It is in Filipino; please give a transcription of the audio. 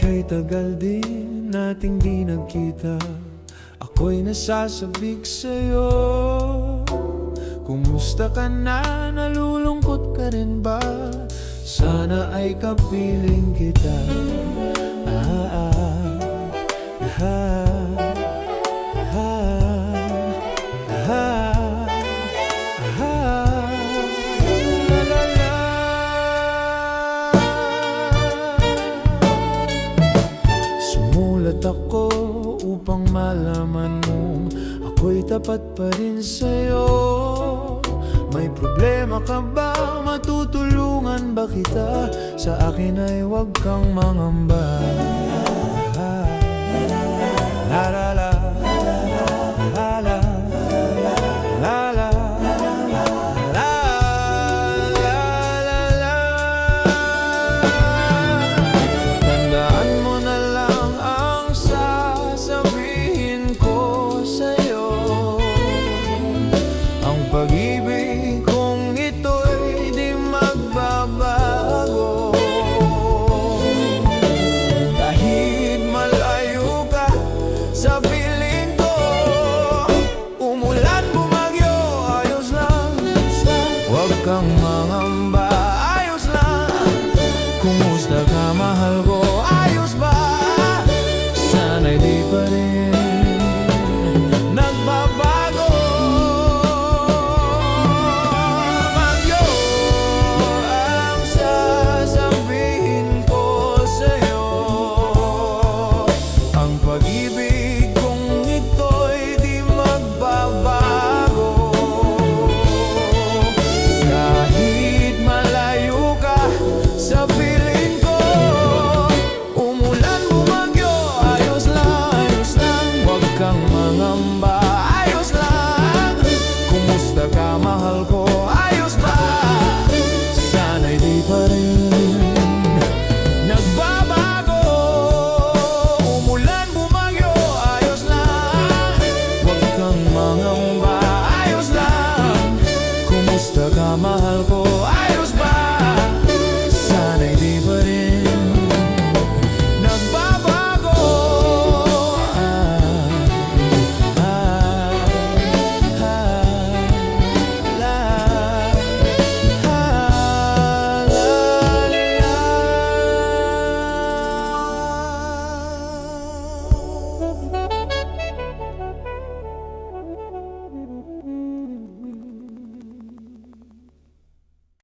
Kay tagal din nating di nagkita, ako'y nasasabik sa'yo. Kumusta ka na? Nalulungkot ka rin ba? Sana ay kapiling kita. Sumulat ako upang malaman mo ako'y tapat pa rin sa'yo. May problema ka ba? Matutulungan ba kita? Sa akin ay huwag kang mangamba.